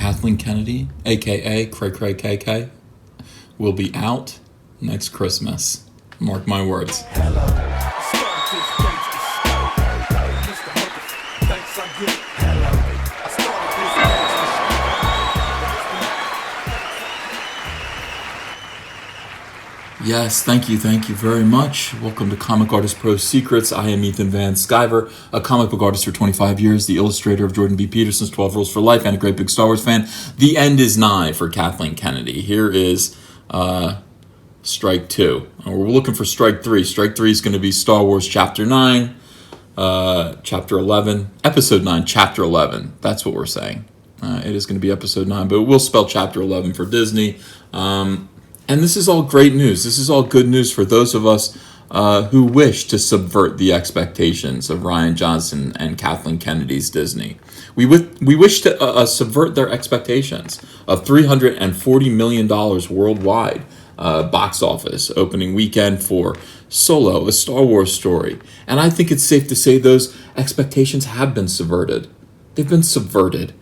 Kathleen Kennedy, aka Cray Cray KK, will be out next Christmas. Mark my words. Yes, thank you very much. Welcome to Comic Artist Pro Secrets. I am Ethan Van Sciver, a comic book artist for 25 years, the illustrator of Jordan B. Peterson's 12 Rules for Life, and a great big Star Wars fan. The end is nigh for Kathleen Kennedy. Here is Strike 2. We're looking for Strike 3. Strike 3 is going to be Star Wars Chapter 9, Chapter 11, Episode 9, Chapter 11. That's what we're saying. It is going to be Episode 9, but we'll spell Chapter 11 for Disney. And this is all great news. This is all good news for those of us who wish to subvert the expectations of Rian Johnson and Kathleen Kennedy's Disney. We wish to subvert their expectations of $340 million worldwide box office opening weekend for Solo, a Star Wars story. And I think it's safe to say those expectations have been subverted. They've been subverted.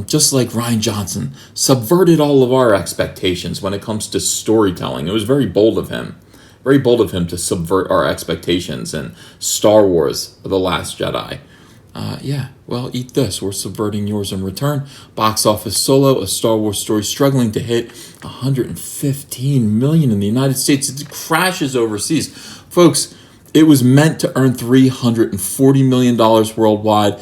Just like Rian Johnson subverted all of our expectations when it comes to storytelling. It was very bold of him to subvert our expectations in Star Wars: The Last Jedi. Well, eat this. We're subverting yours in return. Box office Solo, a Star Wars story struggling to hit 115 million in the United States. It crashes overseas. Folks, it was meant to earn $340 million worldwide.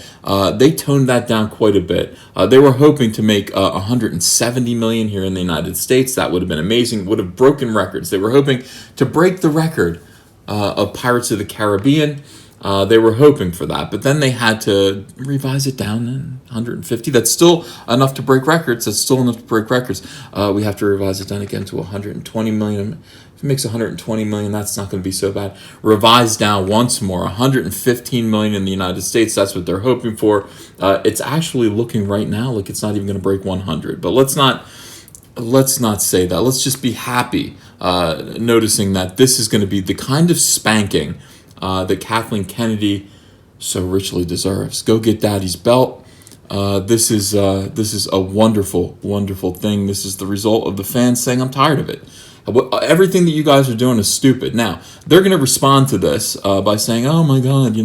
They toned that down quite a bit. They were hoping to make $170 million here in the United States. That would have been amazing. Would have broken records. They were hoping to break the record of Pirates of the Caribbean. They were hoping for that, but then they had to revise it down to 150. That's still enough to break records. We have to revise it down again to 120 million. If it makes 120 million, that's not going to be so bad. Revised down once more, 115 million in the United States. That's what they're hoping for. It's actually looking right now like it's not even going to break 100. But let's not say that. Let's just be happy noticing that this is going to be the kind of spanking that Kathleen Kennedy so richly deserves. Go get Daddy's belt. This is a wonderful, wonderful thing. This is the result of the fans saying, I'm tired of it. Everything that you guys are doing is stupid. Now, they're going to respond to this by saying, oh my God,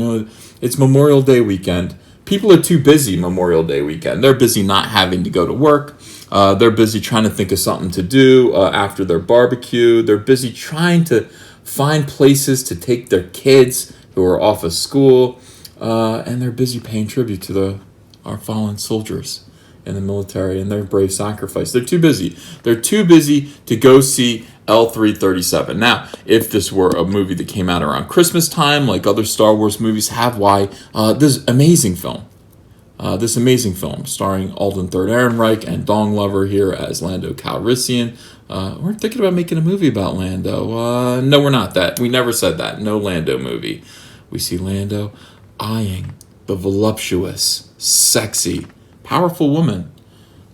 it's Memorial Day weekend. People are too busy Memorial Day weekend. They're busy not having to go to work. They're busy trying to think of something to do after their barbecue. They're busy trying to find places to take their kids who are off of school, and they're busy paying tribute to our fallen soldiers in the military and their brave sacrifice. They're too busy. They're too busy to go see L337. Now, if this were a movie that came out around Christmas time, like other Star Wars movies have, this amazing film starring Alden Third Ehrenreich and Dong Lover here as Lando Calrissian. We're thinking about making a movie about Lando. No, we're not. We never said that. No Lando movie. We see Lando eyeing the voluptuous, sexy, powerful woman,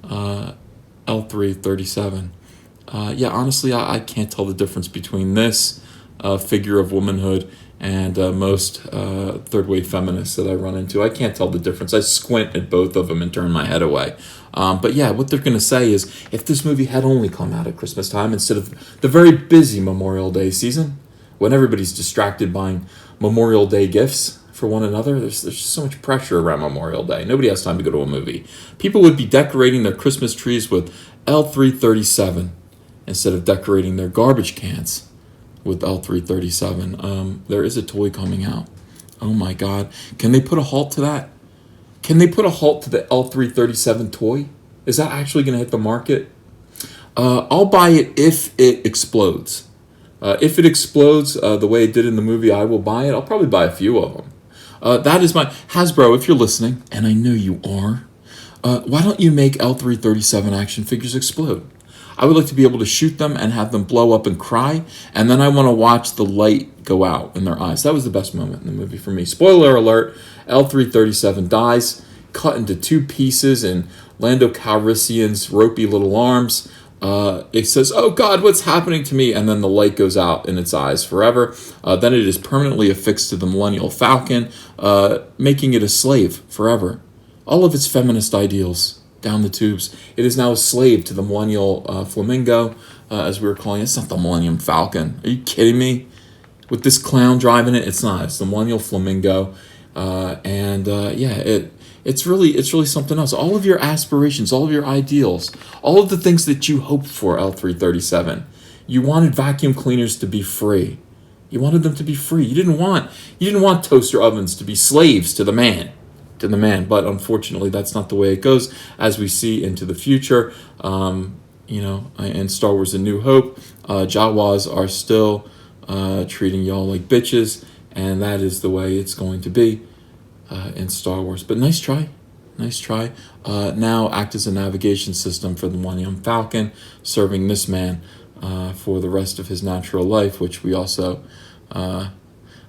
L337. Honestly, I can't tell the difference between this figure of womanhood and most third-wave feminists that I run into. I can't tell the difference. I squint at both of them and turn my head away. What they're going to say is, if this movie had only come out at Christmas time instead of the very busy Memorial Day season, when everybody's distracted buying Memorial Day gifts for one another, there's just so much pressure around Memorial Day. Nobody has time to go to a movie. People would be decorating their Christmas trees with L337 instead of decorating their garbage cans with L337. There is a toy coming out. Oh my God. Can they put a halt to that? Can they put a halt to the L337 toy? Is that actually going to hit the market? I'll buy it if it explodes. If it explodes the way it did in the movie, I will buy it. I'll probably buy a few of them. That is my... Hasbro, if you're listening, and I know you are, why don't you make L337 action figures explode? I would like to be able to shoot them and have them blow up and cry, and then I want to watch the light go out in their eyes. That was the best moment in the movie for me. Spoiler alert, L337 dies, cut into two pieces in Lando Calrissian's ropey little arms. It says, oh God, what's happening to me? And then the light goes out in its eyes forever. Then it is permanently affixed to the Millennial Falcon, making it a slave forever. All of its feminist ideals down the tubes. It is now a slave to the Millennial Flamingo, as we were calling it. It's not the Millennium Falcon. Are you kidding me? With this clown driving it, it's not. It's the Millennial Flamingo, it's really something else. All of your aspirations, all of your ideals, all of the things that you hoped for, L337. You wanted vacuum cleaners to be free. You wanted them to be free. You didn't want toaster ovens to be slaves to the man. But unfortunately, that's not the way it goes. As we see into the future, in Star Wars: A New Hope, Jawas are still treating y'all like bitches, and that is the way it's going to be in Star Wars. But nice try. Now act as a navigation system for the Millennium Falcon, serving this man for the rest of his natural life, which we also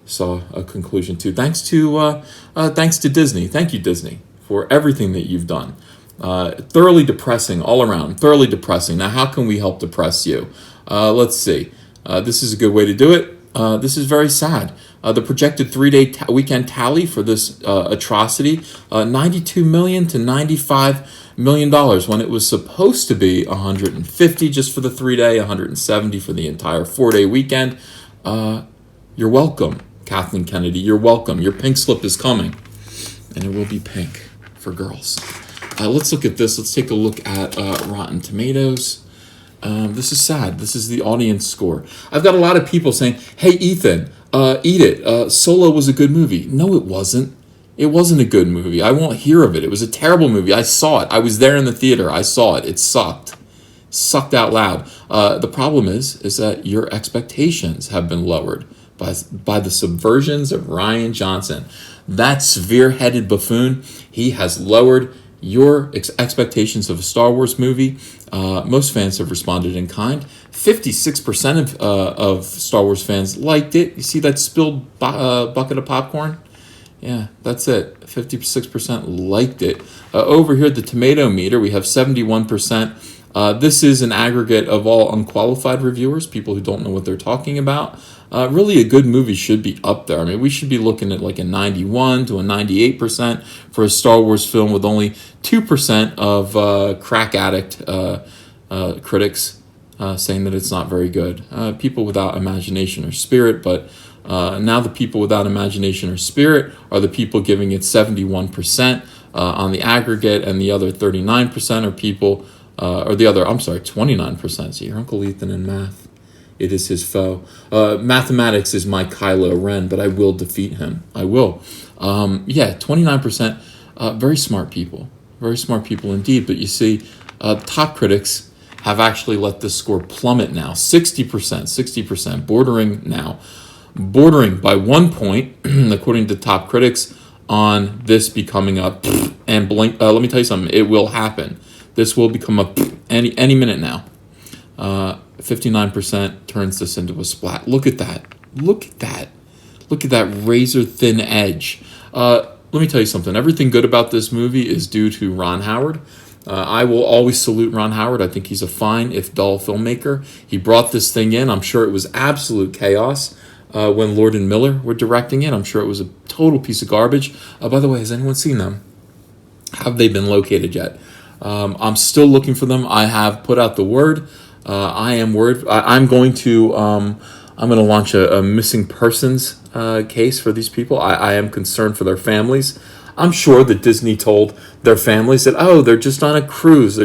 saw a conclusion to. Thanks to Disney. Thank you, Disney, for everything that you've done. Thoroughly depressing all around. Thoroughly depressing. Now, how can we help depress you? Let's see. This is a good way to do it. This is very sad. The projected 3-day weekend tally for this atrocity, $92 million to $95 million, when it was supposed to be $150 just for the 3-day, $170 for the entire 4-day weekend. You're welcome, Kathleen Kennedy. You're welcome. Your pink slip is coming, and it will be pink for girls. Let's look at this. Let's take a look at Rotten Tomatoes. This is sad. This is the audience score. I've got a lot of people saying, hey, Ethan, eat it. Solo was a good movie. No, it wasn't. It wasn't a good movie. I won't hear of it. It was a terrible movie. I saw it. I was there in the theater. I saw it. It sucked. Sucked out loud. The problem is that your expectations have been lowered by the subversions of Rian Johnson. That severe-headed buffoon, he has lowered your expectations of a Star Wars movie. Most fans have responded in kind. 56% of Star Wars fans liked it. You see that spilled bucket of popcorn? Yeah, that's it. 56% liked it. Over here at the tomato meter, we have 71%. This is an aggregate of all unqualified reviewers, people who don't know what they're talking about. Really, a good movie should be up there. I mean, we should be looking at like a 91 to a 98% for a Star Wars film, with only 2% of crack addict critics saying that it's not very good. People without imagination or spirit, but now the people without imagination or spirit are the people giving it 71% on the aggregate, and the other 39% are people, 29%. See, your Uncle Ethan in math. It is his foe. Mathematics is my Kylo Ren, but I will defeat him. I will. 29%. Very smart people. Very smart people indeed. But you see, top critics have actually let this score plummet now. 60%, bordering by 1 point, according to top critics, on this becoming a and blink. Let me tell you something. It will happen. This will become a any minute now. 59% turns this into a splat. Look at that. Look at that razor thin edge. Let me tell you something. Everything good about this movie is due to Ron Howard. I will always salute Ron Howard. I think he's a fine, if dull, filmmaker. He brought this thing in. I'm sure it was absolute chaos when Lord and Miller were directing it. I'm sure it was a total piece of garbage. By the way, has anyone seen them? Have they been located yet? I'm still looking for them. I have put out the word. I'm going to launch a missing persons case for these people. I am concerned for their families. I'm sure that Disney told their families that, they're just on a cruise.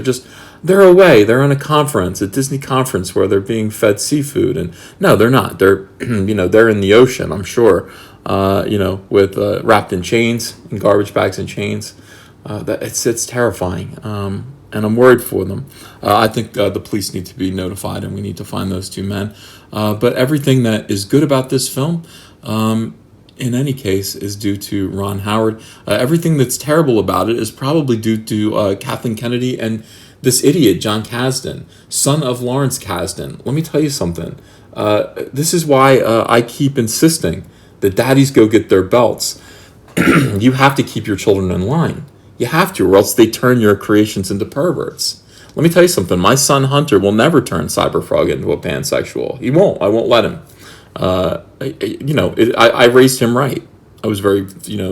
They're away. They're on a conference, a Disney conference where they're being fed seafood. And no, they're not. They're, they're in the ocean, I'm sure, with wrapped in chains, in garbage bags and chains. It's terrifying. And I'm worried for them. I think the police need to be notified, and we need to find those two men. But everything that is good about this film, in any case, is due to Ron Howard. Everything that's terrible about it is probably due to Kathleen Kennedy and this idiot, John Kasdan, son of Lawrence Kasdan. Let me tell you something. This is why I keep insisting that daddies go get their belts. You have to keep your children in line. You have to, or else they turn your creations into perverts. Let me tell you something. My son Hunter will never turn Cyberfrog into a pansexual. He won't. I won't let him. I raised him right. I was very,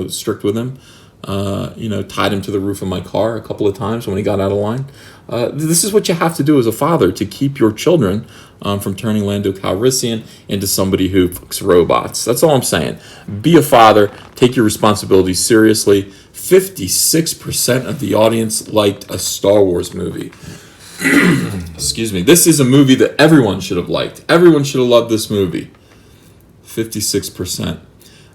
strict with him. tied him to the roof of my car a couple of times when he got out of line. This is what you have to do as a father to keep your children from turning Lando Calrissian into somebody who fucks robots. That's all I'm saying. Be a father. Take your responsibilities seriously. 56% of the audience liked a Star Wars movie. Excuse me. This is a movie that everyone should have liked. Everyone should have loved this movie. 56%.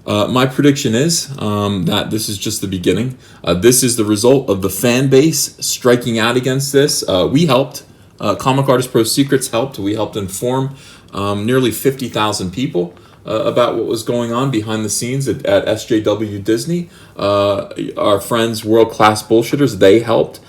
My prediction is that this is just the beginning. This is the result of the fan base striking out against this. We helped. Comic Artist Pro Secrets helped. We helped inform nearly 50,000 people about what was going on behind the scenes at SJW Disney. Our friends, World Class Bullshitters, they helped.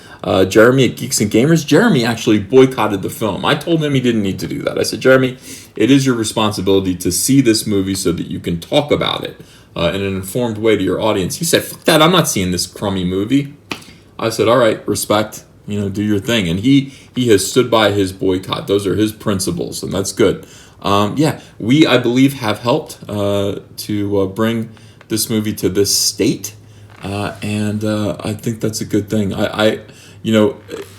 Jeremy at Geeks and Gamers. Jeremy actually boycotted the film. I told him he didn't need to do that. I said, Jeremy, it is your responsibility to see this movie so that you can talk about it in an informed way to your audience. He said, fuck that, I'm not seeing this crummy movie. I said, all right, respect, do your thing. And he has stood by his boycott. Those are his principles, and that's good. We, I believe, have helped to bring this movie to this state, and I think that's a good thing.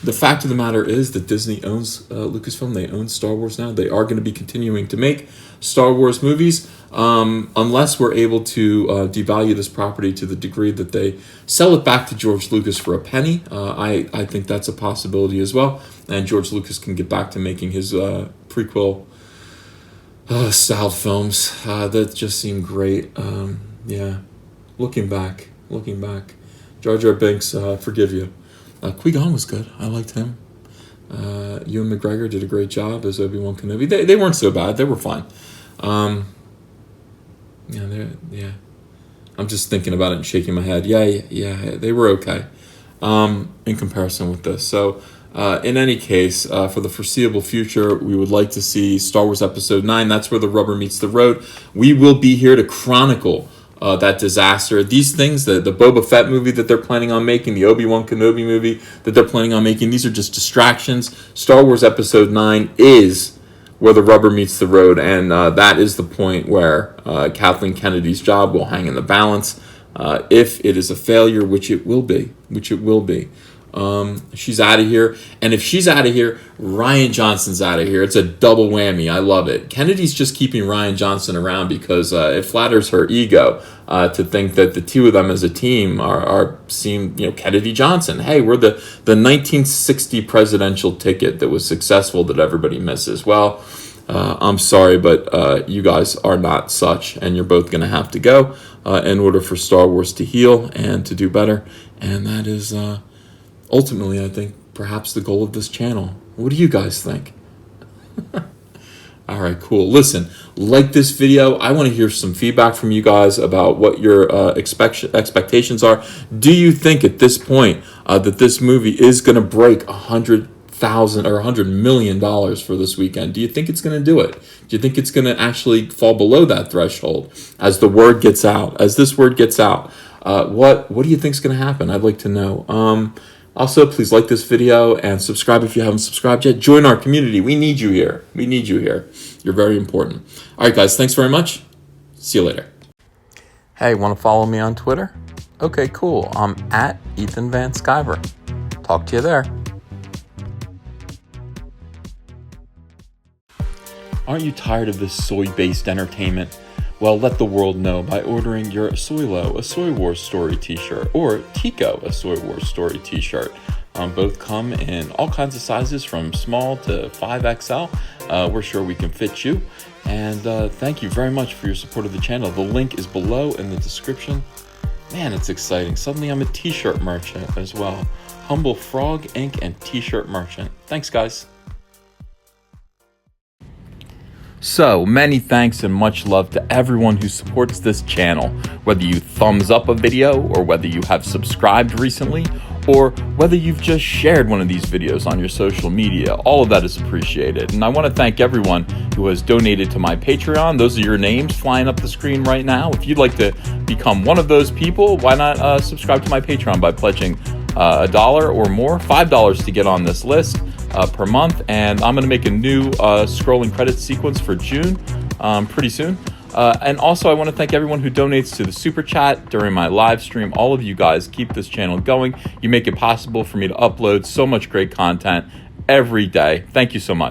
The fact of the matter is that Disney owns Lucasfilm. They own Star Wars now. They are going to be continuing to make Star Wars movies unless we're able to devalue this property to the degree that they sell it back to George Lucas for a penny. I think that's a possibility as well. And George Lucas can get back to making his prequel styled films that just seem great. Looking back, Jar Jar Binks, forgive you. Qui-Gon was good. I liked him. Ewan McGregor did a great job as Obi-Wan Kenobi. They weren't so bad. They were fine. I'm just thinking about it and shaking my head. Yeah, they were okay in comparison with this. So, in any case, for the foreseeable future, we would like to see Star Wars Episode 9. That's where the rubber meets the road. We will be here to chronicle that disaster. These things, the Boba Fett movie that they're planning on making, the Obi-Wan Kenobi movie that they're planning on making, these are just distractions. Star Wars Episode 9 is where the rubber meets the road, and that is the point where Kathleen Kennedy's job will hang in the balance. If it is a failure, which it will be. She's out of here, and if she's out of here, Rian Johnson's out of here. It's a double whammy. I love it. Kennedy's just keeping Rian Johnson around because it flatters her ego to think that the two of them as a team seem Kennedy Johnson. Hey, we're the 1960 presidential ticket that was successful that everybody misses. Well, I'm sorry, but you guys are not such, and you're both going to have to go in order for Star Wars to heal and to do better, and that is ultimately, I think, perhaps the goal of this channel. What do you guys think? All right, cool. Listen, like this video. I want to hear some feedback from you guys about what your expectations are. Do you think at this point that this movie is going to break $100,000 or $100 million for this weekend? Do you think it's going to do it? Do you think it's going to actually fall below that threshold as the word gets out? As this word gets out, what do you think is going to happen? I'd like to know. Also, please like this video and subscribe if you haven't subscribed yet. Join our community. We need you here. You're very important. All right, guys. Thanks very much. See you later. Hey, want to follow me on Twitter? Okay, cool. I'm at Ethan Van Sciver. Talk to you there. Aren't you tired of this soy-based entertainment? Well, let the world know by ordering your Soylo, a Soy Wars Story t-shirt, or Tico, a Soy Wars Story t-shirt. Both come in all kinds of sizes from small to 5XL. We're sure we can fit you. And thank you very much for your support of the channel. The link is below in the description. Man, it's exciting. Suddenly I'm a t-shirt merchant as well. Humble Frog, Ink, and t-shirt merchant. Thanks, guys. So, many thanks and much love to everyone who supports this channel, whether you thumbs up a video or whether you have subscribed recently or whether you've just shared one of these videos on your social media. All of that is appreciated. And I want to thank everyone who has donated to my Patreon. Those are your names flying up the screen right now. If you'd like to become one of those people, why not subscribe to my Patreon by pledging $1 or more, $5 to get on this list per month. And I'm going to make a new scrolling credits sequence for June pretty soon. And also, I want to thank everyone who donates to the Super Chat during my live stream. All of you guys keep this channel going. You make it possible for me to upload so much great content every day. Thank you so much.